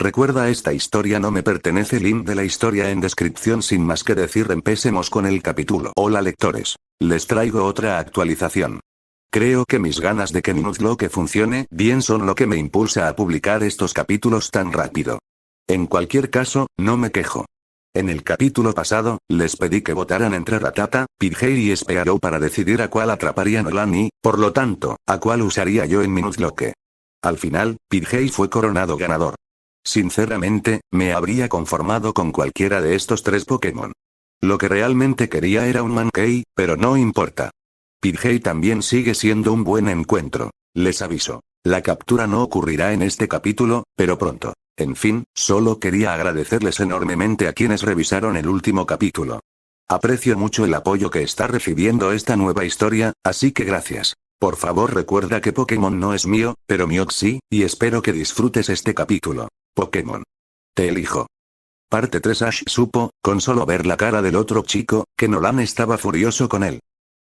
Recuerda, esta historia no me pertenece. Link de la historia en descripción. Sin más que decir, empecemos con el capítulo. Hola lectores. Les traigo otra actualización. Creo que mis ganas de que Nuzlocke funcione bien son lo que me impulsa a publicar estos capítulos tan rápido. En cualquier caso, no me quejo. En el capítulo pasado, les pedí que votaran entre Rattata, Pidgey y Spearow para decidir a cuál atraparía Nolan y, por lo tanto, a cuál usaría yo en mi Nuzlocke. Al final, Pidgey fue coronado ganador. Sinceramente, me habría conformado con cualquiera de estos tres Pokémon. Lo que realmente quería era un Mankey, pero no importa. Pidgey también sigue siendo un buen encuentro. Les aviso. La captura no ocurrirá en este capítulo, pero pronto. En fin, solo quería agradecerles enormemente a quienes revisaron el último capítulo. Aprecio mucho el apoyo que está recibiendo esta nueva historia, así que gracias. Por favor, recuerda que Pokémon no es mío, pero Mewtwo sí, y espero que disfrutes este capítulo. Pokémon. Te elijo. Parte 3. Ash supo, con solo ver la cara del otro chico, que Nolan estaba furioso con él.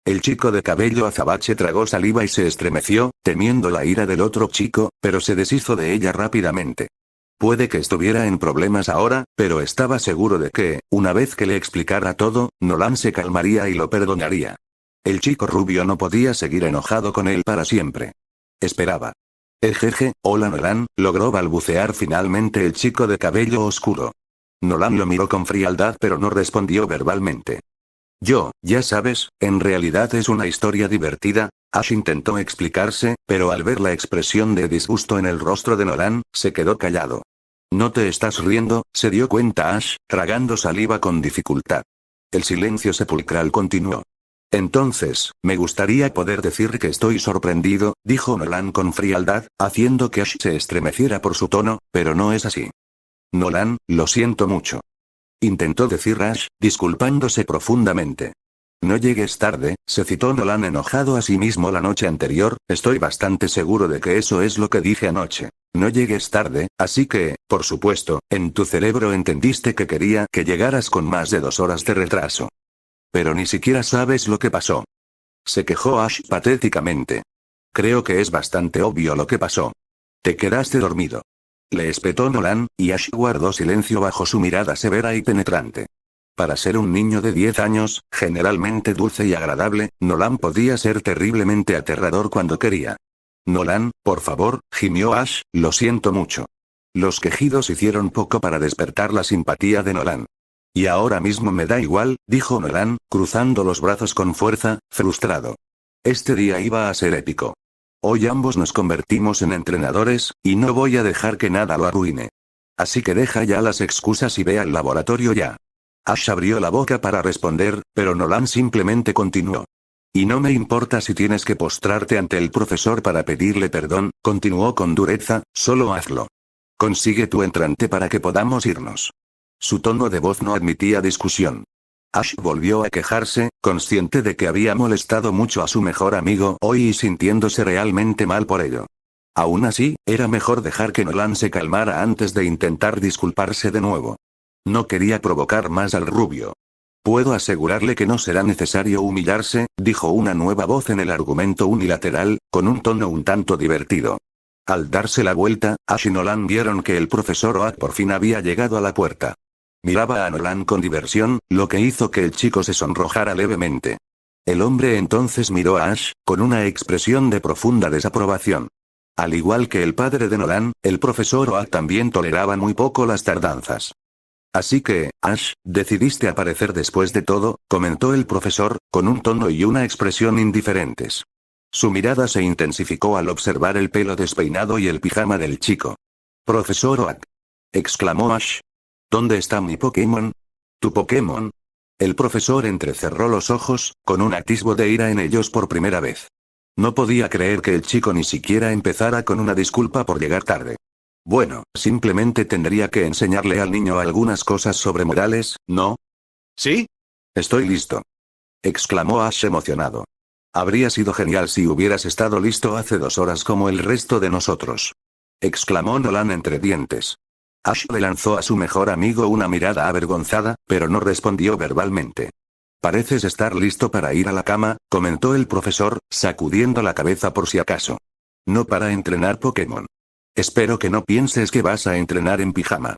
El chico de cabello azabache tragó saliva y se estremeció, temiendo la ira del otro chico, pero se deshizo de ella rápidamente. Puede que estuviera en problemas ahora, pero estaba seguro de que, una vez que le explicara todo, Nolan se calmaría y lo perdonaría. El chico rubio no podía seguir enojado con él para siempre. Esperaba. Ejeje, hola Nolan, logró balbucear finalmente el chico de cabello oscuro. Nolan lo miró con frialdad pero no respondió verbalmente. Ya sabes, en realidad es una historia divertida. Ash intentó explicarse, pero al ver la expresión de disgusto en el rostro de Nolan, se quedó callado. ¿No te estás riendo?, se dio cuenta Ash, tragando saliva con dificultad. El silencio sepulcral continuó. Entonces, me gustaría poder decir que estoy sorprendido, dijo Nolan con frialdad, haciendo que Ash se estremeciera por su tono, pero no es así. Nolan, lo siento mucho. Intentó decir Ash, disculpándose profundamente. No llegues tarde, se citó Nolan enojado a sí mismo la noche anterior. Estoy bastante seguro de que eso es lo que dije anoche. No llegues tarde, así que, por supuesto, en tu cerebro entendiste que quería que llegaras con más de 2 horas de retraso. Pero ni siquiera sabes lo que pasó. Se quejó Ash patéticamente. Creo que es bastante obvio lo que pasó. Te quedaste dormido. Le espetó Nolan, y Ash guardó silencio bajo su mirada severa y penetrante. Para ser un niño de 10 años, generalmente dulce y agradable, Nolan podía ser terriblemente aterrador cuando quería. Nolan, por favor, gimió Ash, lo siento mucho. Los quejidos hicieron poco para despertar la simpatía de Nolan. Y ahora mismo me da igual, dijo Nolan, cruzando los brazos con fuerza, frustrado. Este día iba a ser épico. Hoy ambos nos convertimos en entrenadores, y no voy a dejar que nada lo arruine. Así que deja ya las excusas y ve al laboratorio ya. Ash abrió la boca para responder, pero Nolan simplemente continuó. Y no me importa si tienes que postrarte ante el profesor para pedirle perdón, continuó con dureza, solo hazlo. Consigue tu entrante para que podamos irnos. Su tono de voz no admitía discusión. Ash volvió a quejarse, consciente de que había molestado mucho a su mejor amigo hoy y sintiéndose realmente mal por ello. Aún así, era mejor dejar que Nolan se calmara antes de intentar disculparse de nuevo. No quería provocar más al rubio. Puedo asegurarle que no será necesario humillarse, dijo una nueva voz en el argumento unilateral, con un tono un tanto divertido. Al darse la vuelta, Ash y Nolan vieron que el profesor Oak por fin había llegado a la puerta. Miraba a Nolan con diversión, lo que hizo que el chico se sonrojara levemente. El hombre entonces miró a Ash, con una expresión de profunda desaprobación. Al igual que el padre de Nolan, el profesor Oak también toleraba muy poco las tardanzas. Así que, Ash, decidiste aparecer después de todo, comentó el profesor, con un tono y una expresión indiferentes. Su mirada se intensificó al observar el pelo despeinado y el pijama del chico. Profesor Oak, exclamó Ash. ¿Dónde está mi Pokémon? ¿Tu Pokémon? El profesor entrecerró los ojos, con un atisbo de ira en ellos por primera vez. No podía creer que el chico ni siquiera empezara con una disculpa por llegar tarde. Bueno, simplemente tendría que enseñarle al niño algunas cosas sobre modales, ¿no? ¿Sí? Estoy listo. Exclamó Ash emocionado. Habría sido genial si hubieras estado listo hace 2 horas como el resto de nosotros. Exclamó Nolan entre dientes. Ash le lanzó a su mejor amigo una mirada avergonzada, pero no respondió verbalmente. Pareces estar listo para ir a la cama, comentó el profesor, sacudiendo la cabeza por si acaso. No para entrenar Pokémon. Espero que no pienses que vas a entrenar en pijama.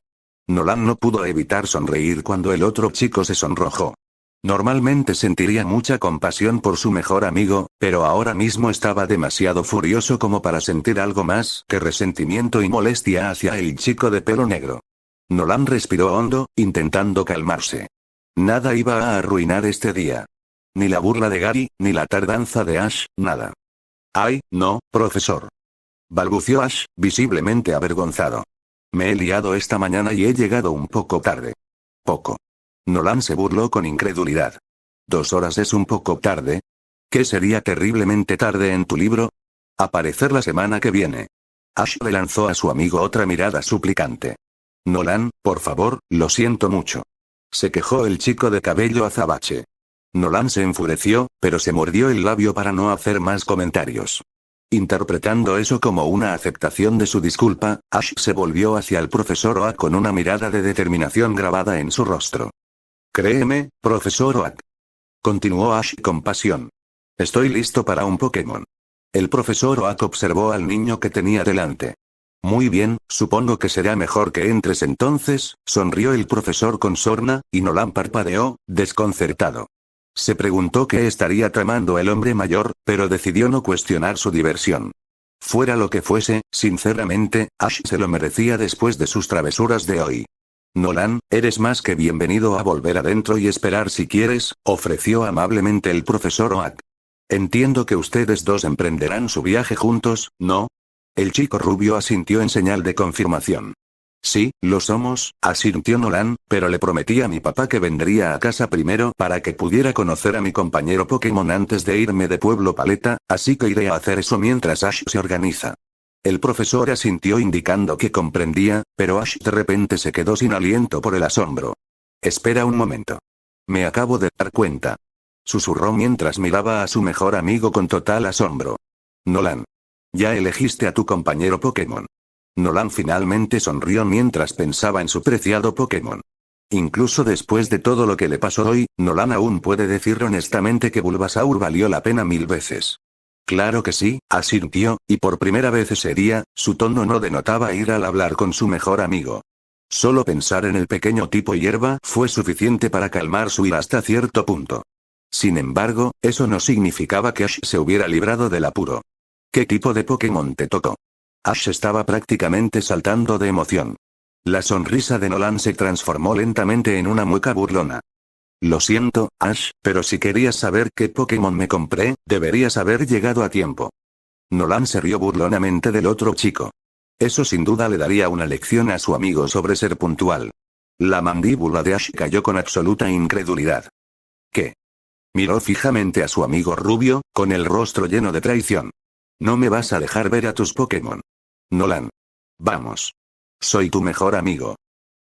Nolan no pudo evitar sonreír cuando el otro chico se sonrojó. Normalmente sentiría mucha compasión por su mejor amigo, pero ahora mismo estaba demasiado furioso como para sentir algo más que resentimiento y molestia hacia el chico de pelo negro. Nolan respiró hondo, intentando calmarse. Nada iba a arruinar este día. Ni la burla de Gary, ni la tardanza de Ash, nada. «Ay, no, profesor», balbució Ash, visiblemente avergonzado. «Me he liado esta mañana y he llegado un poco tarde». «Poco». Nolan se burló con incredulidad. ¿2 horas es un poco tarde? ¿Qué sería terriblemente tarde en tu libro? Aparecer la semana que viene. Ash le lanzó a su amigo otra mirada suplicante. «Nolan, por favor, lo siento mucho», se quejó el chico de cabello azabache. Nolan se enfureció, pero se mordió el labio para no hacer más comentarios. Interpretando eso como una aceptación de su disculpa, Ash se volvió hacia el profesor Oak con una mirada de determinación grabada en su rostro. «Créeme, profesor Oak», continuó Ash con pasión. «Estoy listo para un Pokémon». El profesor Oak observó al niño que tenía delante. «Muy bien, supongo que será mejor que entres entonces», sonrió el profesor con sorna, y Nolan parpadeó, desconcertado. Se preguntó qué estaría tramando el hombre mayor, pero decidió no cuestionar su diversión. Fuera lo que fuese, sinceramente, Ash se lo merecía después de sus travesuras de hoy. «Nolan, eres más que bienvenido a volver adentro y esperar si quieres», ofreció amablemente el profesor Oak. «Entiendo que ustedes dos emprenderán su viaje juntos, ¿no?». El chico rubio asintió en señal de confirmación. «Sí, lo somos», asintió Nolan, «pero le prometí a mi papá que vendría a casa primero para que pudiera conocer a mi compañero Pokémon antes de irme de Pueblo Paleta, así que iré a hacer eso mientras Ash se organiza». El profesor asintió indicando que comprendía, pero Ash de repente se quedó sin aliento por el asombro. «Espera un momento. Me acabo de dar cuenta», susurró mientras miraba a su mejor amigo con total asombro. «Nolan. Ya elegiste a tu compañero Pokémon». Nolan finalmente sonrió mientras pensaba en su preciado Pokémon. Incluso después de todo lo que le pasó hoy, Nolan aún puede decir honestamente que Bulbasaur valió la pena 1000 veces. «Claro que sí», asintió, y por primera vez ese día, su tono no denotaba ira al hablar con su mejor amigo. Solo pensar en el pequeño tipo hierba fue suficiente para calmar su ira hasta cierto punto. Sin embargo, eso no significaba que Ash se hubiera librado del apuro. «¿Qué tipo de Pokémon te tocó?». Ash estaba prácticamente saltando de emoción. La sonrisa de Nolan se transformó lentamente en una mueca burlona. «Lo siento, Ash, pero si querías saber qué Pokémon me compré, deberías haber llegado a tiempo». Nolan se rió burlonamente del otro chico. Eso sin duda le daría una lección a su amigo sobre ser puntual. La mandíbula de Ash cayó con absoluta incredulidad. «¿Qué?». Miró fijamente a su amigo rubio, con el rostro lleno de traición. «¿No me vas a dejar ver a tus Pokémon?». «Nolan. Vamos. Soy tu mejor amigo».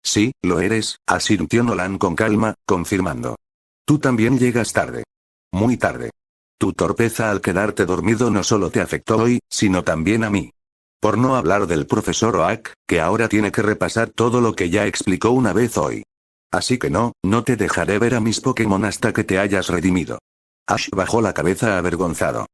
«Sí, lo eres», asintió Nolan con calma, confirmando. «Tú también llegas tarde. Muy tarde. Tu torpeza al quedarte dormido no solo te afectó hoy, sino también a mí. Por no hablar del profesor Oak, que ahora tiene que repasar todo lo que ya explicó una vez hoy. Así que no te dejaré ver a mis Pokémon hasta que te hayas redimido». Ash bajó la cabeza avergonzado.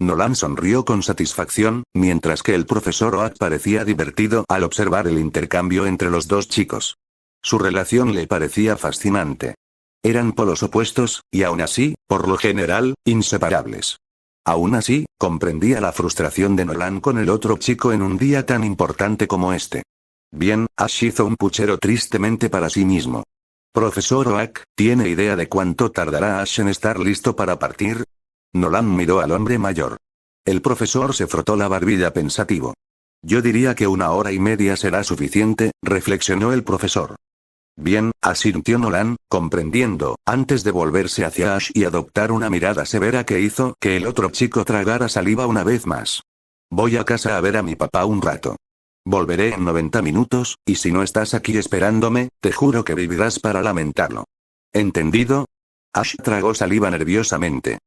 Nolan sonrió con satisfacción, mientras que el profesor Oak parecía divertido al observar el intercambio entre los dos chicos. Su relación le parecía fascinante. Eran polos opuestos, y aún así, por lo general, inseparables. Aún así, comprendía la frustración de Nolan con el otro chico en un día tan importante como este. Bien, Ash hizo un puchero tristemente para sí mismo. «Profesor Oak, ¿tiene idea de cuánto tardará Ash en estar listo para partir?». Nolan miró al hombre mayor. El profesor se frotó la barbilla pensativo. «Yo diría que 1 hora y media será suficiente», reflexionó el profesor. «Bien», asintió Nolan, comprendiendo, antes de volverse hacia Ash y adoptar una mirada severa que hizo que el otro chico tragara saliva una vez más. «Voy a casa a ver a mi papá un rato. Volveré en 90 minutos, y si no estás aquí esperándome, te juro que vivirás para lamentarlo». «¿Entendido?». Ash tragó saliva nerviosamente.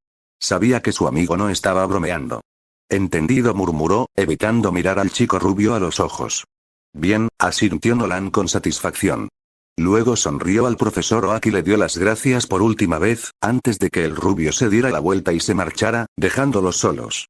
Sabía que su amigo no estaba bromeando. «Entendido», murmuró, evitando mirar al chico rubio a los ojos. «Bien», asintió Nolan con satisfacción. Luego sonrió al profesor Oak y le dio las gracias por última vez, antes de que el rubio se diera la vuelta y se marchara, dejándolos solos.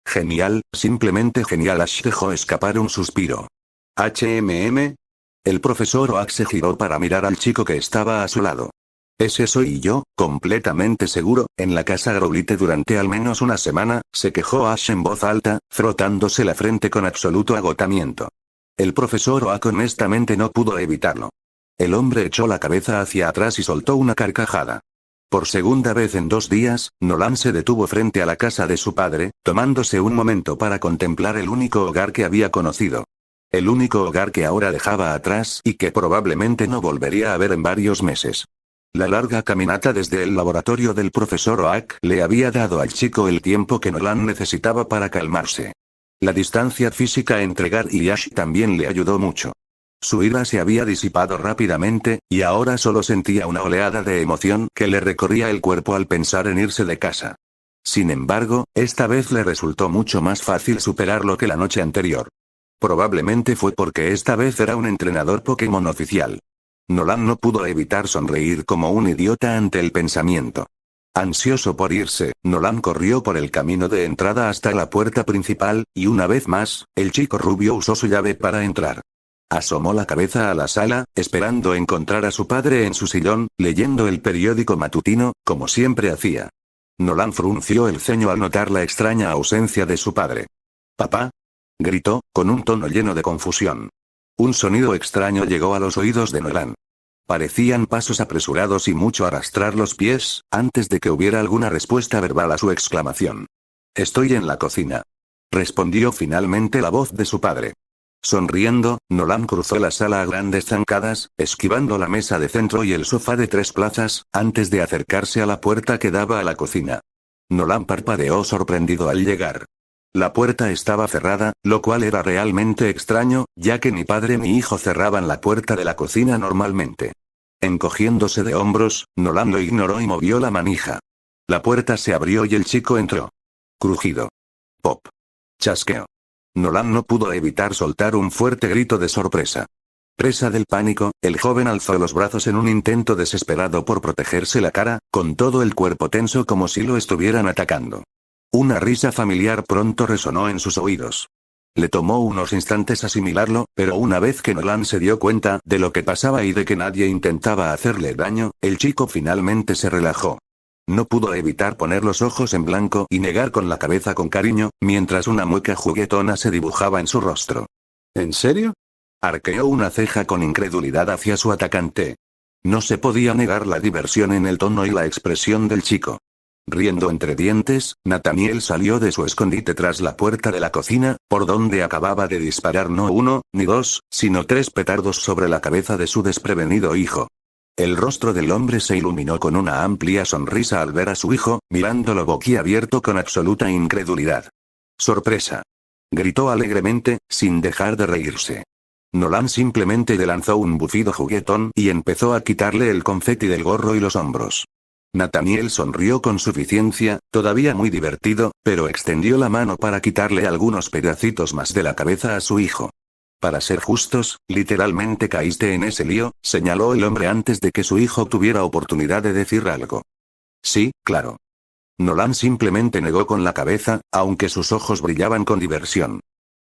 Genial, simplemente genial. Ash dejó escapar un suspiro. ¿HMM? El profesor Oak se giró para mirar al chico que estaba a su lado. Ese soy yo, completamente seguro, en la casa Growlithe durante al menos una semana, se quejó Ash en voz alta, frotándose la frente con absoluto agotamiento. El profesor Oak honestamente no pudo evitarlo. El hombre echó la cabeza hacia atrás y soltó una carcajada. Por segunda vez en 2 días, Nolan se detuvo frente a la casa de su padre, tomándose un momento para contemplar el único hogar que había conocido. El único hogar que ahora dejaba atrás y que probablemente no volvería a ver en varios meses. La larga caminata desde el laboratorio del profesor Oak le había dado al chico el tiempo que Nolan necesitaba para calmarse. La distancia física entre Gar y Ash también le ayudó mucho. Su ira se había disipado rápidamente, y ahora solo sentía una oleada de emoción que le recorría el cuerpo al pensar en irse de casa. Sin embargo, esta vez le resultó mucho más fácil superarlo que la noche anterior. Probablemente fue porque esta vez era un entrenador Pokémon oficial. Nolan no pudo evitar sonreír como un idiota ante el pensamiento. Ansioso por irse, Nolan corrió por el camino de entrada hasta la puerta principal, y una vez más, el chico rubio usó su llave para entrar. Asomó la cabeza a la sala, esperando encontrar a su padre en su sillón, leyendo el periódico matutino, como siempre hacía. Nolan frunció el ceño al notar la extraña ausencia de su padre. «¿Papá?», gritó, con un tono lleno de confusión. Un sonido extraño llegó a los oídos de Nolan. Parecían pasos apresurados y mucho arrastrar los pies, antes de que hubiera alguna respuesta verbal a su exclamación. «Estoy en la cocina», respondió finalmente la voz de su padre. Sonriendo, Nolan cruzó la sala a grandes zancadas, esquivando la mesa de centro y el sofá de 3 plazas, antes de acercarse a la puerta que daba a la cocina. Nolan parpadeó sorprendido al llegar. La puerta estaba cerrada, lo cual era realmente extraño, ya que ni padre ni hijo cerraban la puerta de la cocina normalmente. Encogiéndose de hombros, Nolan lo ignoró y movió la manija. La puerta se abrió y el chico entró. Crujido. Pop. Chasqueo. Nolan no pudo evitar soltar un fuerte grito de sorpresa. Presa del pánico, el joven alzó los brazos en un intento desesperado por protegerse la cara, con todo el cuerpo tenso como si lo estuvieran atacando. Una risa familiar pronto resonó en sus oídos. Le tomó unos instantes asimilarlo, pero una vez que Nolan se dio cuenta de lo que pasaba y de que nadie intentaba hacerle daño, el chico finalmente se relajó. No pudo evitar poner los ojos en blanco y negar con la cabeza con cariño, mientras una mueca juguetona se dibujaba en su rostro. ¿En serio? Arqueó una ceja con incredulidad hacia su atacante. No se podía negar la diversión en el tono y la expresión del chico. Riendo entre dientes, Nathaniel salió de su escondite tras la puerta de la cocina, por donde acababa de disparar no 1, ni 2, sino 3 petardos sobre la cabeza de su desprevenido hijo. El rostro del hombre se iluminó con una amplia sonrisa al ver a su hijo, mirándolo boquiabierto con absoluta incredulidad. ¡Sorpresa!, gritó alegremente, sin dejar de reírse. Nolan simplemente le lanzó un bufido juguetón y empezó a quitarle el confeti del gorro y los hombros. Nathaniel sonrió con suficiencia, todavía muy divertido, pero extendió la mano para quitarle algunos pedacitos más de la cabeza a su hijo. Para ser justos, literalmente caíste en ese lío, señaló el hombre antes de que su hijo tuviera oportunidad de decir algo. Sí, claro. Nolan simplemente negó con la cabeza, aunque sus ojos brillaban con diversión.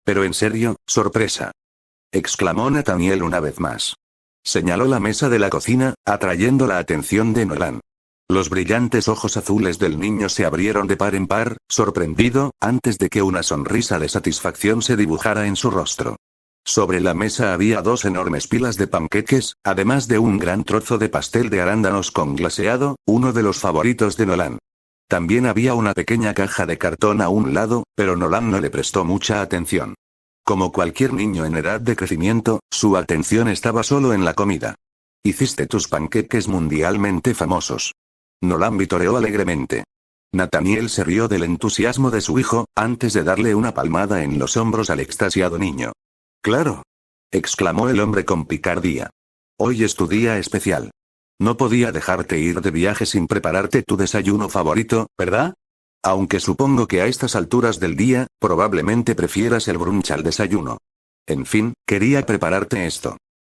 Pero en serio, sorpresa, exclamó Nathaniel una vez más. Señaló la mesa de la cocina, atrayendo la atención de Nolan. Los brillantes ojos azules del niño se abrieron de par en par, sorprendido, antes de que una sonrisa de satisfacción se dibujara en su rostro. Sobre la mesa había 2 enormes pilas de panqueques, además de un gran trozo de pastel de arándanos con glaseado, uno de los favoritos de Nolan. También había una pequeña caja de cartón a un lado, pero Nolan no le prestó mucha atención. Como cualquier niño en edad de crecimiento, su atención estaba solo en la comida. Hiciste tus panqueques mundialmente famosos. Nolan vitoreó alegremente. Nathaniel se rió del entusiasmo de su hijo, antes de darle una palmada en los hombros al extasiado niño. «Claro», exclamó el hombre con picardía. «Hoy es tu día especial. No podía dejarte ir de viaje sin prepararte tu desayuno favorito, ¿verdad? Aunque supongo que a estas alturas del día, probablemente prefieras el brunch al desayuno. En fin, quería prepararte esto».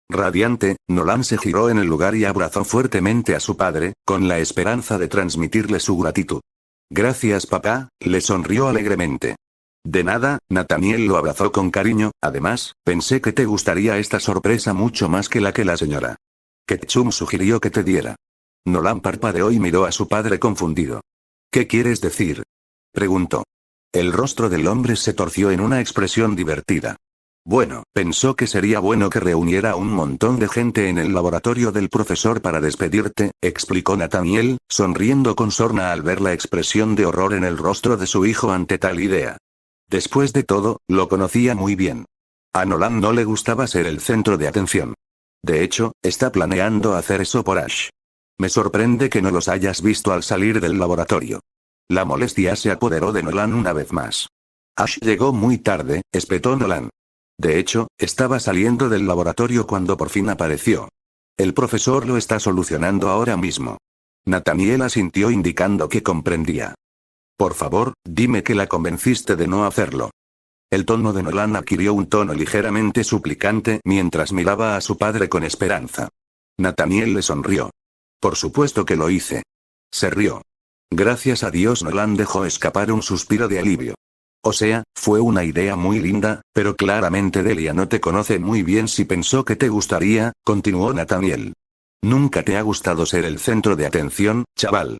Radiante, Nolan se giró en el lugar y abrazó fuertemente a su padre, con la esperanza de transmitirle su gratitud. «Gracias papá», le sonrió alegremente. De nada, Nathaniel lo abrazó con cariño. Además, pensé que te gustaría esta sorpresa mucho más que la señora Ketchum sugirió que te diera. Nolan parpadeó y miró a su padre confundido. ¿Qué quieres decir?, preguntó. El rostro del hombre se torció en una expresión divertida. Bueno, pensó que sería bueno que reuniera a un montón de gente en el laboratorio del profesor para despedirte, explicó Nathaniel, sonriendo con sorna al ver la expresión de horror en el rostro de su hijo ante tal idea. Después de todo, lo conocía muy bien. A Nolan no le gustaba ser el centro de atención. De hecho, está planeando hacer eso por Ash. Me sorprende que no los hayas visto al salir del laboratorio. La molestia se apoderó de Nolan una vez más. Ash llegó muy tarde, espetó Nolan. De hecho, estaba saliendo del laboratorio cuando por fin apareció. El profesor lo está solucionando ahora mismo. Nathaniel asintió indicando que comprendía. Por favor, dime que la convenciste de no hacerlo. El tono de Nolan adquirió un tono ligeramente suplicante mientras miraba a su padre con esperanza. Nathaniel le sonrió. Por supuesto que lo hice. Se rió. Gracias a Dios. Nolan dejó escapar un suspiro de alivio. O sea, fue una idea muy linda, pero claramente Delia no te conoce muy bien si pensó que te gustaría, continuó Nathaniel. Nunca te ha gustado ser el centro de atención, chaval.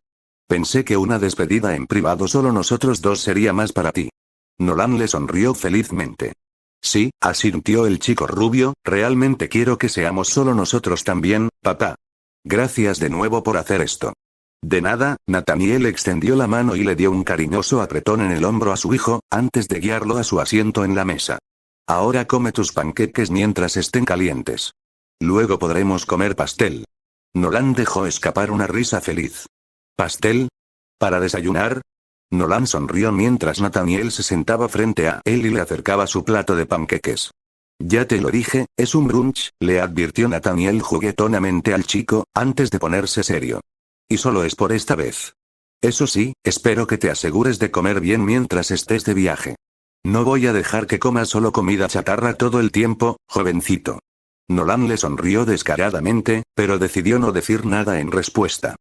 Pensé que una despedida en privado solo nosotros dos sería más para ti. Nolan le sonrió felizmente. Sí, asintió el chico rubio, realmente quiero que seamos solo nosotros también, papá. Gracias de nuevo por hacer esto. De nada, Nathaniel extendió la mano y le dio un cariñoso apretón en el hombro a su hijo, antes de guiarlo a su asiento en la mesa. Ahora come tus panqueques mientras estén calientes. Luego podremos comer pastel. Nolan dejó escapar una risa feliz. ¿Pastel? ¿Para desayunar? Nolan sonrió mientras Nathaniel se sentaba frente a él y le acercaba su plato de panqueques. Ya te lo dije, es un brunch, le advirtió Nathaniel juguetonamente al chico, antes de ponerse serio. Y solo es por esta vez. Eso sí, espero que te asegures de comer bien mientras estés de viaje. No voy a dejar que comas solo comida chatarra todo el tiempo, jovencito. Nolan le sonrió descaradamente, pero decidió no decir nada en respuesta.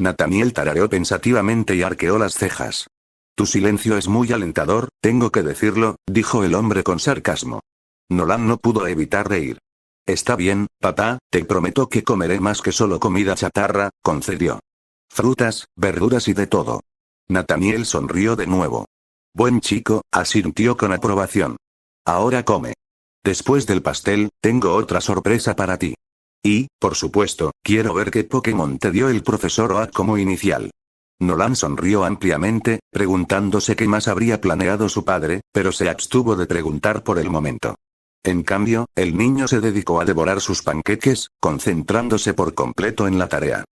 Nathaniel tarareó pensativamente y arqueó las cejas. Tu silencio es muy alentador, tengo que decirlo, dijo el hombre con sarcasmo. Nolan no pudo evitar reír. Está bien, papá, te prometo que comeré más que solo comida chatarra, concedió. Frutas, verduras y de todo. Nathaniel sonrió de nuevo. Buen chico, asintió con aprobación. Ahora come. Después del pastel, tengo otra sorpresa para ti. Y, por supuesto, quiero ver qué Pokémon te dio el profesor Oak como inicial. Nolan sonrió ampliamente, preguntándose qué más habría planeado su padre, pero se abstuvo de preguntar por el momento. En cambio, el niño se dedicó a devorar sus panqueques, concentrándose por completo en la tarea.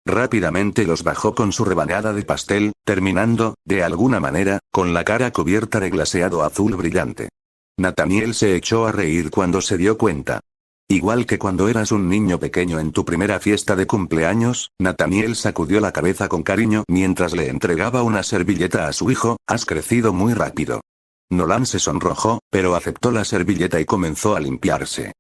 Rápidamente los bajó con su rebanada de pastel, terminando, de alguna manera, con la cara cubierta de glaseado azul brillante. Nathaniel se echó a reír cuando se dio cuenta. Igual que cuando eras un niño pequeño en tu primera fiesta de cumpleaños, Nathaniel sacudió la cabeza con cariño mientras le entregaba una servilleta a su hijo, has crecido muy rápido. Nolan se sonrojó, pero aceptó la servilleta y comenzó a limpiarse.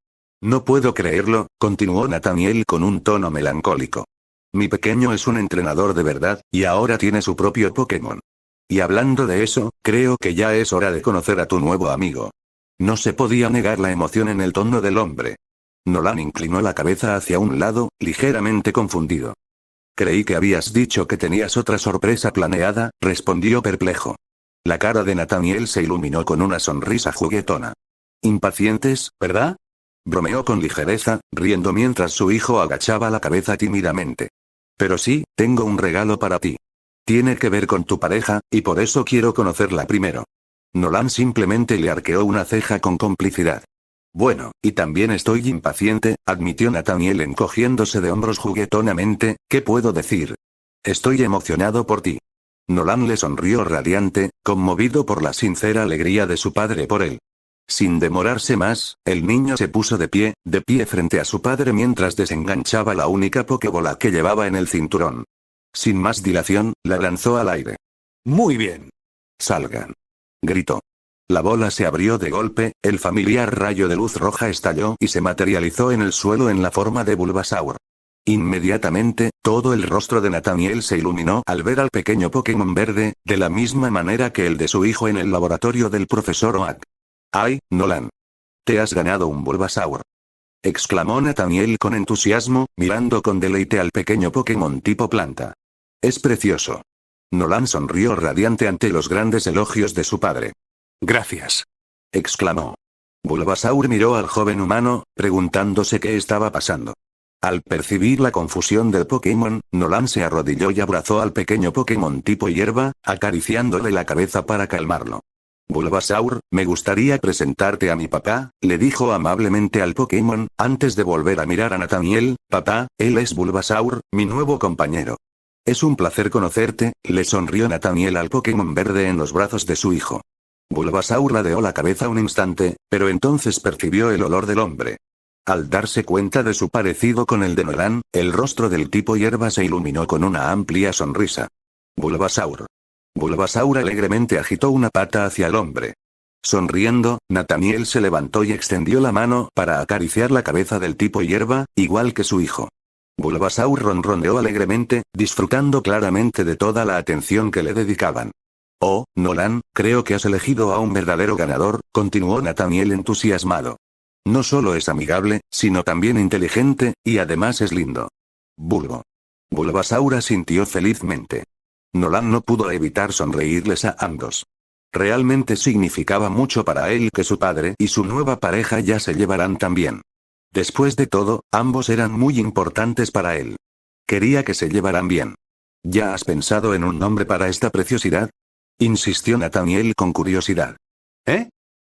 No puedo creerlo, continuó Nathaniel con un tono melancólico. Mi pequeño es un entrenador de verdad, y ahora tiene su propio Pokémon. Y hablando de eso, creo que ya es hora de conocer a tu nuevo amigo. No se podía negar la emoción en el tono del hombre. Nolan inclinó la cabeza hacia un lado, ligeramente confundido. Creí que habías dicho que tenías otra sorpresa planeada, respondió perplejo. La cara de Nathaniel se iluminó con una sonrisa juguetona. Impacientes, ¿verdad? Bromeó con ligereza, riendo mientras su hijo agachaba la cabeza tímidamente. Pero sí, tengo un regalo para ti. Tiene que ver con tu pareja, y por eso quiero conocerla primero. Nolan simplemente le arqueó una ceja con complicidad. Bueno, y también estoy impaciente, admitió Nathaniel encogiéndose de hombros juguetonamente, ¿qué puedo decir? Estoy emocionado por ti. Nolan le sonrió radiante, conmovido por la sincera alegría de su padre por él. Sin demorarse más, el niño se puso de pie frente a su padre mientras desenganchaba la única Pokébola que llevaba en el cinturón. Sin más dilación, la lanzó al aire. Muy bien. Salgan. Gritó. La bola se abrió de golpe, el familiar rayo de luz roja estalló y se materializó en el suelo en la forma de Bulbasaur. Inmediatamente, todo el rostro de Nathaniel se iluminó al ver al pequeño Pokémon verde, de la misma manera que el de su hijo en el laboratorio del profesor Oak. ¡Ay, Nolan! Te has ganado un Bulbasaur. Exclamó Nathaniel con entusiasmo, mirando con deleite al pequeño Pokémon tipo planta. Es precioso. Nolan sonrió radiante ante los grandes elogios de su padre. Gracias. Exclamó. Bulbasaur miró al joven humano, preguntándose qué estaba pasando. Al percibir la confusión del Pokémon, Nolan se arrodilló y abrazó al pequeño Pokémon tipo hierba, acariciándole la cabeza para calmarlo. Bulbasaur, me gustaría presentarte a mi papá, le dijo amablemente al Pokémon, antes de volver a mirar a Nathaniel. Papá, él es Bulbasaur, mi nuevo compañero. Es un placer conocerte, le sonrió Nathaniel al Pokémon verde en los brazos de su hijo. Bulbasaur ladeó la cabeza un instante, pero entonces percibió el olor del hombre. Al darse cuenta de su parecido con el de Nolan, el rostro del tipo hierba se iluminó con una amplia sonrisa. Bulbasaur. Bulbasaur alegremente agitó una pata hacia el hombre. Sonriendo, Nathaniel se levantó y extendió la mano para acariciar la cabeza del tipo hierba, igual que su hijo. Bulbasaur ronroneó alegremente, disfrutando claramente de toda la atención que le dedicaban. Oh, Nolan, creo que has elegido a un verdadero ganador, continuó Nathaniel entusiasmado. No solo es amigable, sino también inteligente, y además es lindo. Bulbasaur asintió felizmente. Nolan no pudo evitar sonreírles a ambos. Realmente significaba mucho para él que su padre y su nueva pareja ya se llevaran tan bien. Después de todo, ambos eran muy importantes para él. Quería que se llevaran bien. ¿Ya has pensado en un nombre para esta preciosidad? Insistió Nathaniel con curiosidad. ¿Eh?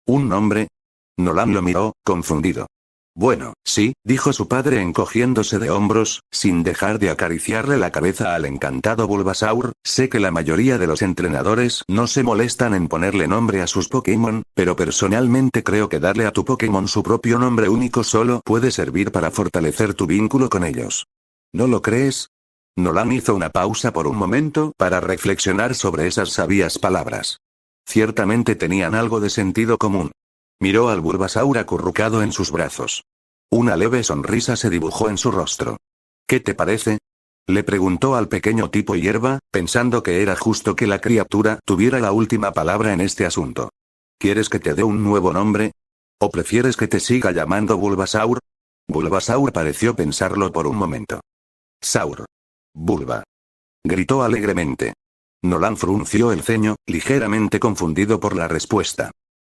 ¿Un nombre? Nolan lo miró, confundido. Bueno, sí, dijo su padre encogiéndose de hombros, sin dejar de acariciarle la cabeza al encantado Bulbasaur. Sé que la mayoría de los entrenadores no se molestan en ponerle nombre a sus Pokémon, pero personalmente creo que darle a tu Pokémon su propio nombre único solo puede servir para fortalecer tu vínculo con ellos. ¿No lo crees? Nolan hizo una pausa por un momento para reflexionar sobre esas sabias palabras. Ciertamente tenían algo de sentido común. Miró al Bulbasaur acurrucado en sus brazos. Una leve sonrisa se dibujó en su rostro. ¿Qué te parece? Le preguntó al pequeño tipo hierba, pensando que era justo que la criatura tuviera la última palabra en este asunto. ¿Quieres que te dé un nuevo nombre? ¿O prefieres que te siga llamando Bulbasaur? Bulbasaur pareció pensarlo por un momento. Saur. Bulba. Gritó alegremente. Nolan frunció el ceño, ligeramente confundido por la respuesta.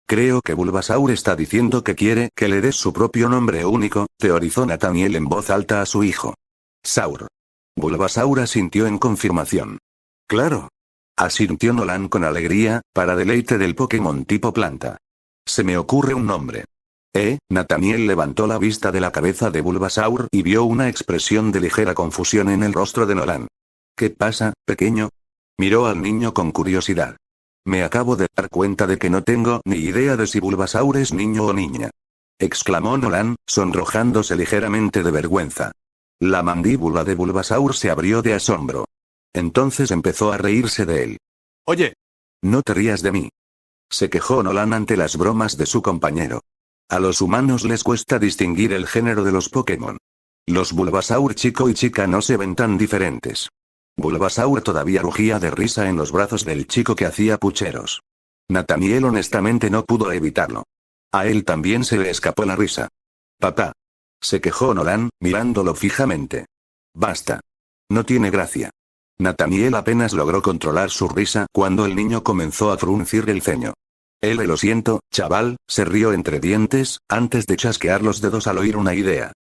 Creo que Bulbasaur está diciendo que quiere que le des su propio nombre único, teorizó Nathaniel en voz alta a su hijo. Saur. Bulbasaur asintió en confirmación. Claro. Asintió Nolan con alegría, para deleite del Pokémon tipo planta. Se me ocurre un nombre. Nathaniel levantó la vista de la cabeza de Bulbasaur y vio una expresión de ligera confusión en el rostro de Nolan. ¿Qué pasa, pequeño? Miró al niño con curiosidad. Me acabo de dar cuenta de que no tengo ni idea de si Bulbasaur es niño o niña. Exclamó Nolan, sonrojándose ligeramente de vergüenza. La mandíbula de Bulbasaur se abrió de asombro. Entonces empezó a reírse de él. Oye. No te rías de mí. Se quejó Nolan ante las bromas de su compañero. A los humanos les cuesta distinguir el género de los Pokémon. Los Bulbasaur chico y chica no se ven tan diferentes. Bulbasaur todavía rugía de risa en los brazos del chico que hacía pucheros. Nathaniel honestamente no pudo evitarlo. A él también se le escapó la risa. Papá. Se quejó Nolan, mirándolo fijamente. Basta. No tiene gracia. Nathaniel apenas logró controlar su risa cuando el niño comenzó a fruncir el ceño. Lo siento, chaval, se rió entre dientes, antes de chasquear los dedos al oír una idea.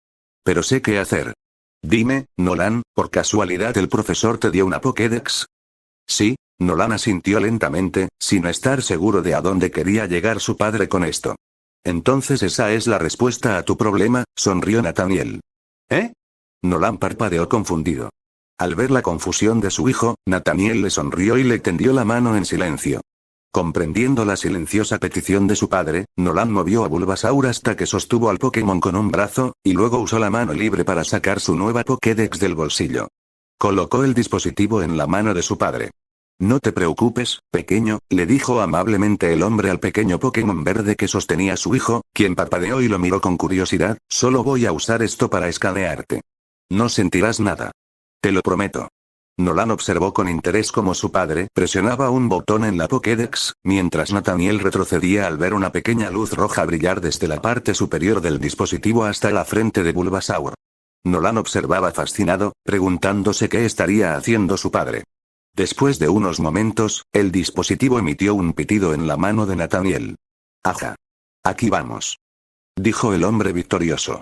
Pero sé qué hacer. Dime, Nolan, ¿por casualidad el profesor te dio una Pokédex? Sí, Nolan asintió lentamente, sin estar seguro de a dónde quería llegar su padre con esto. Entonces esa es la respuesta a tu problema, sonrió Nathaniel. ¿Eh? Nolan parpadeó confundido. Al ver la confusión de su hijo, Nathaniel le sonrió y le tendió la mano en silencio. Comprendiendo la silenciosa petición de su padre, Nolan movió a Bulbasaur hasta que sostuvo al Pokémon con un brazo, y luego usó la mano libre para sacar su nueva Pokédex del bolsillo. Colocó el dispositivo en la mano de su padre. No te preocupes, pequeño, le dijo amablemente el hombre al pequeño Pokémon verde que sostenía a su hijo, quien parpadeó y lo miró con curiosidad, solo voy a usar esto para escanearte. No sentirás nada. Te lo prometo. Nolan observó con interés cómo su padre presionaba un botón en la Pokédex, mientras Nathaniel retrocedía al ver una pequeña luz roja brillar desde la parte superior del dispositivo hasta la frente de Bulbasaur. Nolan observaba fascinado, preguntándose qué estaría haciendo su padre. Después de unos momentos, el dispositivo emitió un pitido en la mano de Nathaniel. «Ajá. Aquí vamos», dijo el hombre victorioso.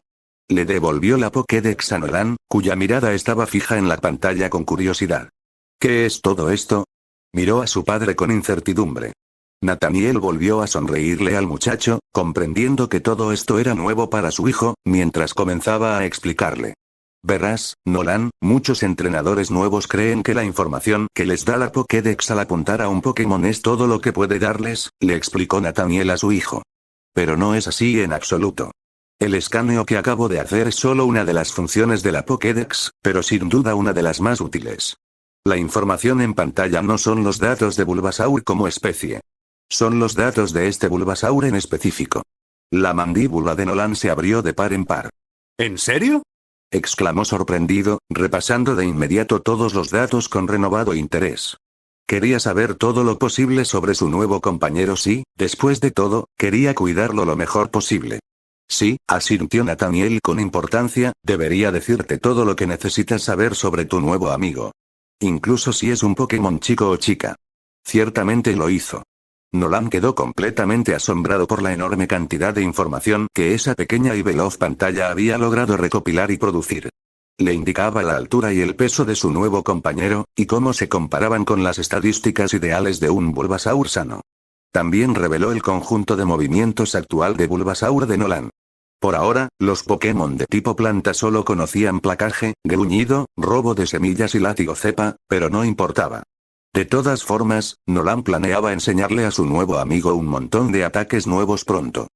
Le devolvió la Pokédex a Nolan, cuya mirada estaba fija en la pantalla con curiosidad. «¿Qué es todo esto?», miró a su padre con incertidumbre. Nathaniel volvió a sonreírle al muchacho, comprendiendo que todo esto era nuevo para su hijo, mientras comenzaba a explicarle. «Verás, Nolan, muchos entrenadores nuevos creen que la información que les da la Pokédex al apuntar a un Pokémon es todo lo que puede darles», le explicó Nathaniel a su hijo. «Pero no es así en absoluto. El escaneo que acabo de hacer es solo una de las funciones de la Pokédex, pero sin duda una de las más útiles. La información en pantalla no son los datos de Bulbasaur como especie. Son los datos de este Bulbasaur en específico». La mandíbula de Nolan se abrió de par en par. ¿En serio?, exclamó sorprendido, repasando de inmediato todos los datos con renovado interés. Quería saber todo lo posible sobre su nuevo compañero. Sí, después de todo, quería cuidarlo lo mejor posible. «Sí», asintió Nathaniel con importancia, «debería decirte todo lo que necesitas saber sobre tu nuevo amigo. Incluso si es un Pokémon chico o chica». Ciertamente lo hizo. Nolan quedó completamente asombrado por la enorme cantidad de información que esa pequeña y veloz pantalla había logrado recopilar y producir. Le indicaba la altura y el peso de su nuevo compañero, y cómo se comparaban con las estadísticas ideales de un Bulbasaur sano. También reveló el conjunto de movimientos actual de Bulbasaur de Nolan. Por ahora, los Pokémon de tipo planta solo conocían placaje, gruñido, robo de semillas y látigo cepa, pero no importaba. De todas formas, Nolan planeaba enseñarle a su nuevo amigo un montón de ataques nuevos pronto.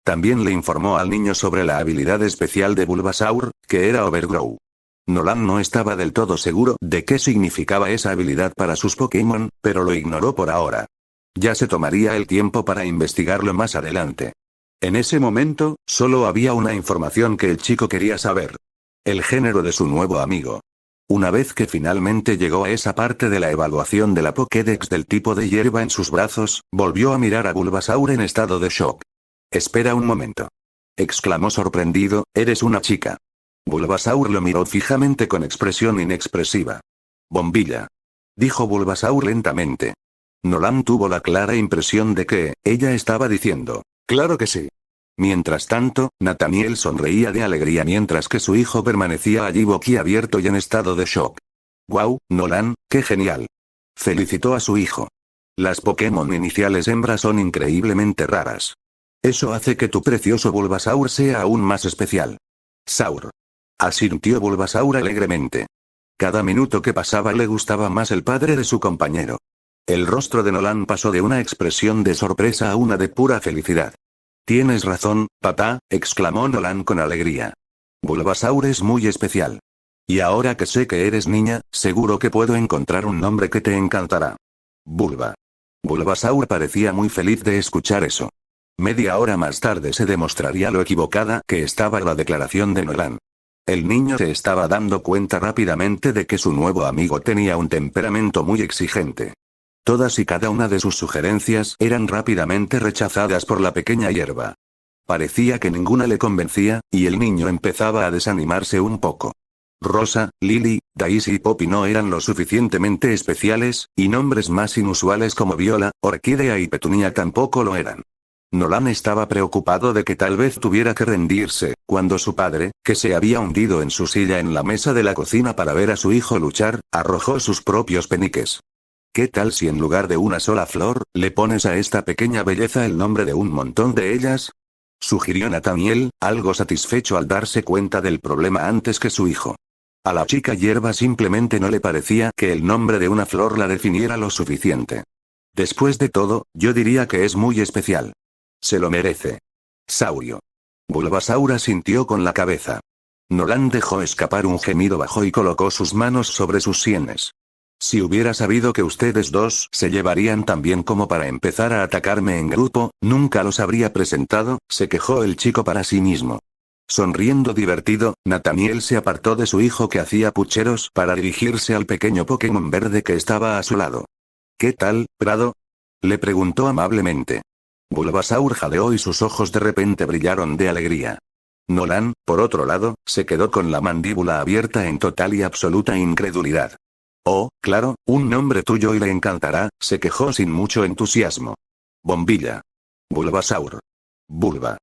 También le informó al niño sobre la habilidad especial de Bulbasaur, que era Overgrow. Nolan no estaba del todo seguro de qué significaba esa habilidad para sus Pokémon, pero lo ignoró por ahora. Ya se tomaría el tiempo para investigarlo más adelante. En ese momento, solo había una información que el chico quería saber. El género de su nuevo amigo. Una vez que finalmente llegó a esa parte de la evaluación de la Pokédex del tipo de hierba en sus brazos, volvió a mirar a Bulbasaur en estado de shock. «Espera un momento», exclamó sorprendido, «eres una chica». Bulbasaur lo miró fijamente con expresión inexpresiva. «Bombilla», dijo Bulbasaur lentamente. Nolan tuvo la clara impresión de que ella estaba diciendo, «Claro que sí». Mientras tanto, Nathaniel sonreía de alegría mientras que su hijo permanecía allí boquiabierto y en estado de shock. «¡Guau, Nolan, qué genial!», felicitó a su hijo. «Las Pokémon iniciales hembras son increíblemente raras. Eso hace que tu precioso Bulbasaur sea aún más especial». «Saur», asintió Bulbasaur alegremente. Cada minuto que pasaba le gustaba más el padre de su compañero. El rostro de Nolan pasó de una expresión de sorpresa a una de pura felicidad. «Tienes razón, papá», exclamó Nolan con alegría. «Bulbasaur es muy especial. Y ahora que sé que eres niña, seguro que puedo encontrar un nombre que te encantará. Bulba». Bulbasaur parecía muy feliz de escuchar eso. Media hora más tarde se demostraría lo equivocada que estaba la declaración de Nolan. El niño se estaba dando cuenta rápidamente de que su nuevo amigo tenía un temperamento muy exigente. Todas y cada una de sus sugerencias eran rápidamente rechazadas por la pequeña hierba. Parecía que ninguna le convencía, y el niño empezaba a desanimarse un poco. Rosa, Lily, Daisy y Poppy no eran lo suficientemente especiales, y nombres más inusuales como Viola, Orquídea y Petunia tampoco lo eran. Nolan estaba preocupado de que tal vez tuviera que rendirse, cuando su padre, que se había hundido en su silla en la mesa de la cocina para ver a su hijo luchar, arrojó sus propios peniques. «¿Qué tal si en lugar de una sola flor, le pones a esta pequeña belleza el nombre de un montón de ellas?», sugirió Nathaniel, algo satisfecho al darse cuenta del problema antes que su hijo. A la chica hierba simplemente no le parecía que el nombre de una flor la definiera lo suficiente. «Después de todo, yo diría que es muy especial. Se lo merece. Saurio». Bulbasaur asintió con la cabeza. Nolan dejó escapar un gemido bajo y colocó sus manos sobre sus sienes. «Si hubiera sabido que ustedes dos se llevarían tan bien como para empezar a atacarme en grupo, nunca los habría presentado», se quejó el chico para sí mismo. Sonriendo divertido, Nathaniel se apartó de su hijo que hacía pucheros para dirigirse al pequeño Pokémon verde que estaba a su lado. ¿Qué tal, Prado? Le preguntó amablemente. Bulbasaur jadeó y sus ojos de repente brillaron de alegría. Nolan, por otro lado, se quedó con la mandíbula abierta en total y absoluta incredulidad. Oh, claro, un nombre tuyo y le encantará, se quejó sin mucho entusiasmo. Bombilla. Bulbasaur. Bulba.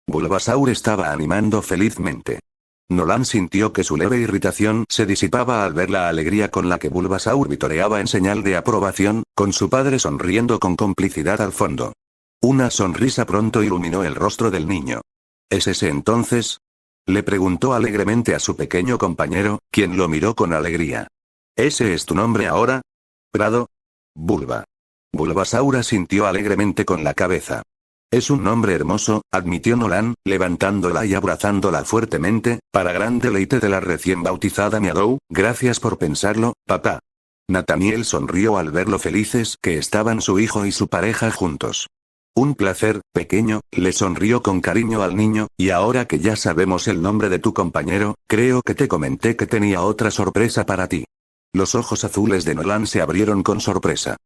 Bulbasaur estaba animando felizmente. Nolan sintió que su leve irritación se disipaba al ver la alegría con la que Bulbasaur vitoreaba en señal de aprobación, con su padre sonriendo con complicidad al fondo. Una sonrisa pronto iluminó el rostro del niño. ¿Es ese entonces? Le preguntó alegremente a su pequeño compañero, quien lo miró con alegría. ¿Ese es tu nombre ahora? ¿Prado? Bulba. Bulbasaur asintió alegremente con la cabeza. Es un nombre hermoso, admitió Nolan, levantándola y abrazándola fuertemente, para gran deleite de la recién bautizada Meadow. Gracias por pensarlo, papá. Nathaniel sonrió al ver lo felices que estaban su hijo y su pareja juntos. Un placer, pequeño, le sonrió con cariño al niño, y ahora que ya sabemos el nombre de tu compañero, creo que te comenté que tenía otra sorpresa para ti. Los ojos azules de Nolan se abrieron con sorpresa.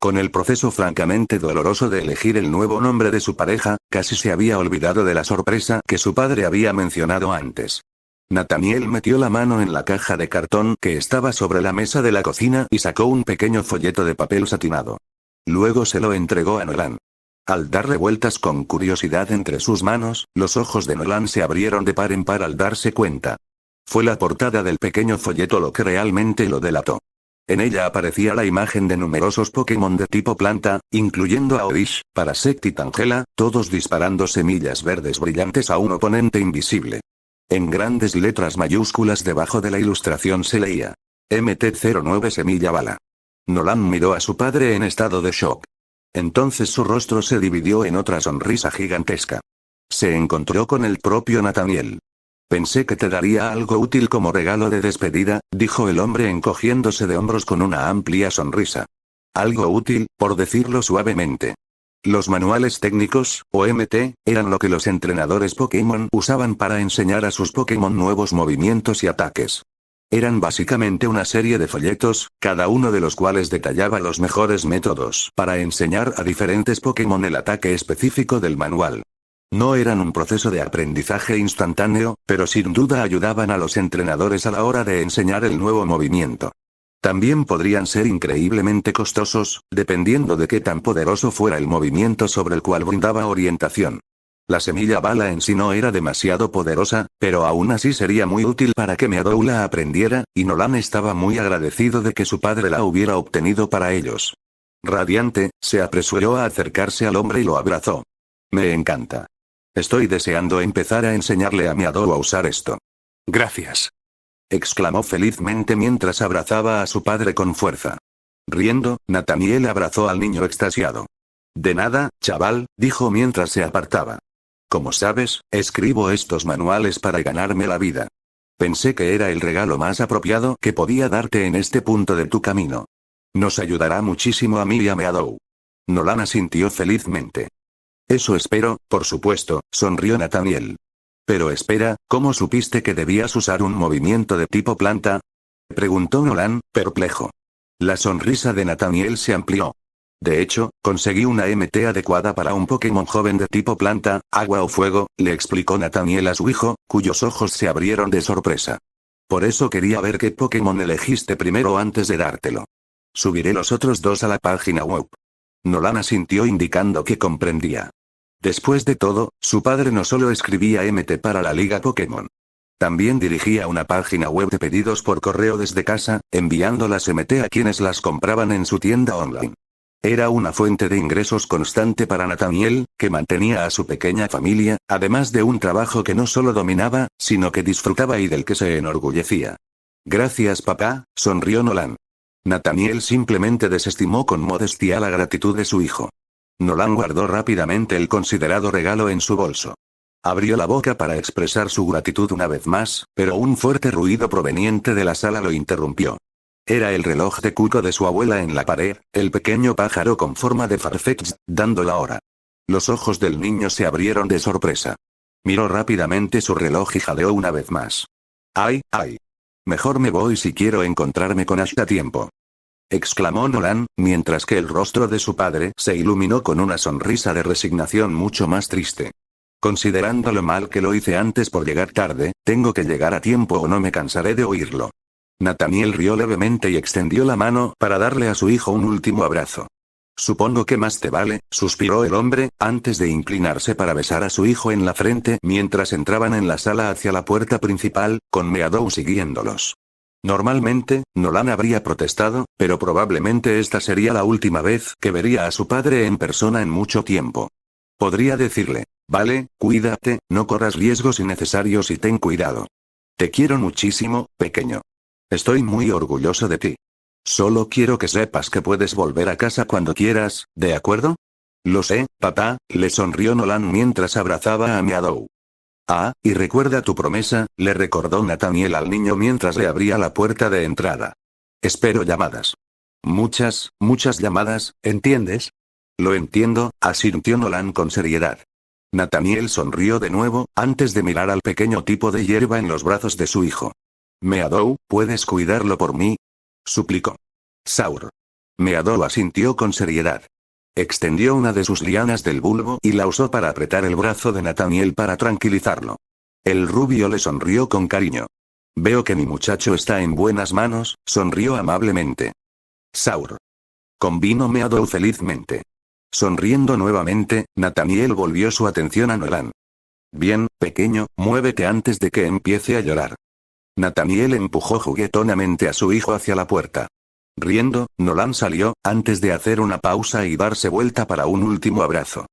Con el proceso francamente doloroso de elegir el nuevo nombre de su pareja, casi se había olvidado de la sorpresa que su padre había mencionado antes. Nathaniel metió la mano en la caja de cartón que estaba sobre la mesa de la cocina y sacó un pequeño folleto de papel satinado. Luego se lo entregó a Nolan. Al darle vueltas con curiosidad entre sus manos, los ojos de Nolan se abrieron de par en par al darse cuenta. Fue la portada del pequeño folleto lo que realmente lo delató. En ella aparecía la imagen de numerosos Pokémon de tipo planta, incluyendo a Oddish, Parasect y Tangela, todos disparando semillas verdes brillantes a un oponente invisible. En grandes letras mayúsculas debajo de la ilustración se leía: MT-09 Semilla Bala. Nolan miró a su padre en estado de shock. Entonces su rostro se dividió en otra sonrisa gigantesca. Se encontró con el propio Nathaniel. Pensé que te daría algo útil como regalo de despedida, dijo el hombre encogiéndose de hombros con una amplia sonrisa. Algo útil, por decirlo suavemente. Los manuales técnicos, o MT, eran lo que los entrenadores Pokémon usaban para enseñar a sus Pokémon nuevos movimientos y ataques. Eran básicamente una serie de folletos, cada uno de los cuales detallaba los mejores métodos para enseñar a diferentes Pokémon el ataque específico del manual. No eran un proceso de aprendizaje instantáneo, pero sin duda ayudaban a los entrenadores a la hora de enseñar el nuevo movimiento. También podrían ser increíblemente costosos, dependiendo de qué tan poderoso fuera el movimiento sobre el cual brindaba orientación. La semilla bala en sí no era demasiado poderosa, pero aún así sería muy útil para que Meadow la aprendiera, y Nolan estaba muy agradecido de que su padre la hubiera obtenido para ellos. Radiante, se apresuró a acercarse al hombre y lo abrazó. Me encanta. Estoy deseando empezar a enseñarle a Meadow a usar esto. Gracias. Exclamó felizmente mientras abrazaba a su padre con fuerza. Riendo, Nathaniel abrazó al niño extasiado. De nada, chaval, dijo mientras se apartaba. Como sabes, escribo estos manuales para ganarme la vida. Pensé que era el regalo más apropiado que podía darte en este punto de tu camino. Nos ayudará muchísimo a mí y a Meadow. Nolan asintió felizmente. Eso espero, por supuesto, sonrió Nathaniel. Pero espera, ¿cómo supiste que debías usar un movimiento de tipo planta? Preguntó Nolan, perplejo. La sonrisa de Nathaniel se amplió. De hecho, conseguí una MT adecuada para un Pokémon joven de tipo planta, agua o fuego, le explicó Nathaniel a su hijo, cuyos ojos se abrieron de sorpresa. Por eso quería ver qué Pokémon elegiste primero antes de dártelo. Subiré los otros dos a la página web. Nolan asintió indicando que comprendía. Después de todo, su padre no solo escribía MT para la Liga Pokémon. También dirigía una página web de pedidos por correo desde casa, enviando las MT a quienes las compraban en su tienda online. Era una fuente de ingresos constante para Nathaniel, que mantenía a su pequeña familia, además de un trabajo que no solo dominaba, sino que disfrutaba y del que se enorgullecía. Gracias papá, sonrió Nolan. Nathaniel simplemente desestimó con modestia la gratitud de su hijo. Nolan guardó rápidamente el considerado regalo en su bolso. Abrió la boca para expresar su gratitud una vez más, pero un fuerte ruido proveniente de la sala lo interrumpió. Era el reloj de cuco de su abuela en la pared, el pequeño pájaro con forma de Farfetch'd, dando la hora. Los ojos del niño se abrieron de sorpresa. Miró rápidamente su reloj y jadeó una vez más. ¡Ay, ay! Mejor me voy si quiero encontrarme con Ash a tiempo. Exclamó Nolan, mientras que el rostro de su padre se iluminó con una sonrisa de resignación mucho más triste. Considerando lo mal que lo hice antes por llegar tarde, tengo que llegar a tiempo o no me cansaré de oírlo. Nathaniel rió levemente y extendió la mano para darle a su hijo un último abrazo. Supongo que más te vale, suspiró el hombre, antes de inclinarse para besar a su hijo en la frente mientras entraban en la sala hacia la puerta principal, con Meadow siguiéndolos. Normalmente, Nolan habría protestado, pero probablemente esta sería la última vez que vería a su padre en persona en mucho tiempo. Podría decirle, vale, cuídate, no corras riesgos innecesarios y ten cuidado. Te quiero muchísimo, pequeño. Estoy muy orgulloso de ti. Solo quiero que sepas que puedes volver a casa cuando quieras, ¿de acuerdo? Lo sé, papá, le sonrió Nolan mientras abrazaba a Meadow. Ah, y recuerda tu promesa, le recordó Nathaniel al niño mientras le abría la puerta de entrada. Espero llamadas. Muchas llamadas, ¿entiendes? Lo entiendo, asintió Nolan con seriedad. Nathaniel sonrió de nuevo, antes de mirar al pequeño tipo de hierba en los brazos de su hijo. Meadow, ¿puedes cuidarlo por mí? Suplicó. Saur. Meadow asintió con seriedad. Extendió una de sus lianas del bulbo y la usó para apretar el brazo de Nathaniel para tranquilizarlo. El rubio le sonrió con cariño. Veo que mi muchacho está en buenas manos, sonrió amablemente. Saur. Convino Meadow felizmente. Sonriendo nuevamente, Nathaniel volvió su atención a Nolan. Bien, pequeño, muévete antes de que empiece a llorar. Nathaniel empujó juguetonamente a su hijo hacia la puerta. Riendo, Nolan salió, antes de hacer una pausa y darse vuelta para un último abrazo.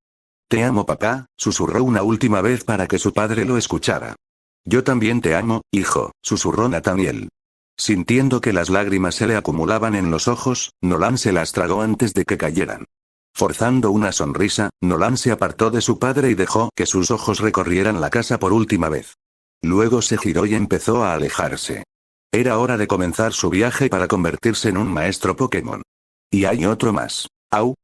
Te amo, papá, susurró una última vez para que su padre lo escuchara. Yo también te amo, hijo, susurró Nathaniel. Sintiendo que las lágrimas se le acumulaban en los ojos, Nolan se las tragó antes de que cayeran. Forzando una sonrisa, Nolan se apartó de su padre y dejó que sus ojos recorrieran la casa por última vez. Luego se giró y empezó a alejarse. Era hora de comenzar su viaje para convertirse en un maestro Pokémon. Y hay otro más.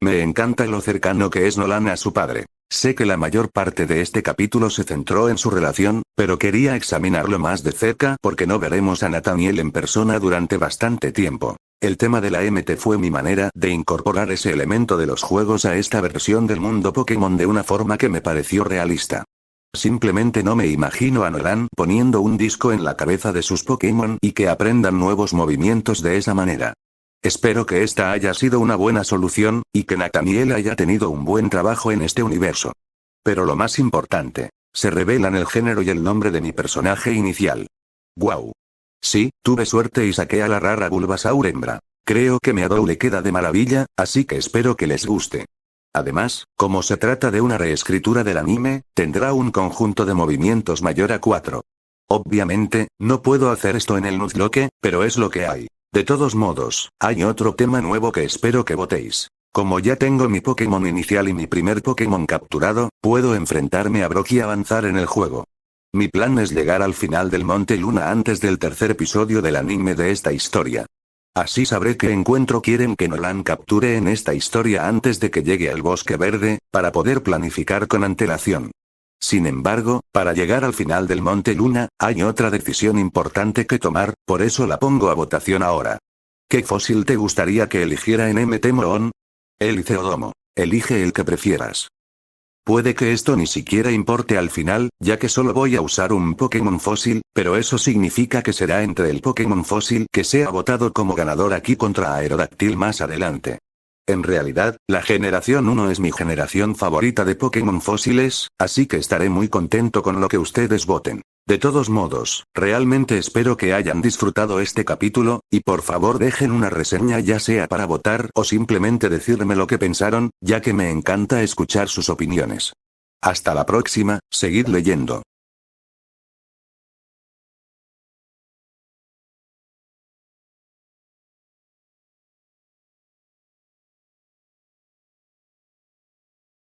Me encanta lo cercano que es Nolan a su padre. Sé que la mayor parte de este capítulo se centró en su relación, pero quería examinarlo más de cerca porque no veremos a Nathaniel en persona durante bastante tiempo. El tema de la MT fue mi manera de incorporar ese elemento de los juegos a esta versión del mundo Pokémon de una forma que me pareció realista. Simplemente no me imagino a Nolan poniendo un disco en la cabeza de sus Pokémon y que aprendan nuevos movimientos de esa manera. Espero que esta haya sido una buena solución, y que Nathaniel haya tenido un buen trabajo en este universo. Pero lo más importante, se revelan el género y el nombre de mi personaje inicial. ¡Guau! Sí, tuve suerte y saqué a la rara Bulbasaur hembra. Creo que Meadow le queda de maravilla, así que espero que les guste. Además, como se trata de una reescritura del anime, tendrá un conjunto de movimientos mayor a 4. Obviamente, no puedo hacer esto en el Nuzlocke, pero es lo que hay. De todos modos, hay otro tema nuevo que espero que votéis. Como ya tengo mi Pokémon inicial y mi primer Pokémon capturado, puedo enfrentarme a Brock y avanzar en el juego. Mi plan es llegar al final del Monte Luna antes del tercer episodio del anime de esta historia. Así sabré qué encuentro quieren que Nolan capture en esta historia antes de que llegue al Bosque Verde, para poder planificar con antelación. Sin embargo, para llegar al final del Monte Luna, hay otra decisión importante que tomar, por eso la pongo a votación ahora. ¿Qué fósil te gustaría que eligiera en MT Moon? Eliceodomo. Elige el que prefieras. Puede que esto ni siquiera importe al final, ya que solo voy a usar un Pokémon fósil, pero eso significa que será entre el Pokémon fósil que sea votado como ganador aquí contra Aerodactyl más adelante. En realidad, la generación 1 es mi generación favorita de Pokémon fósiles, así que estaré muy contento con lo que ustedes voten. De todos modos, realmente espero que hayan disfrutado este capítulo, y por favor dejen una reseña ya sea para votar o simplemente decirme lo que pensaron, ya que me encanta escuchar sus opiniones. Hasta la próxima, seguid leyendo.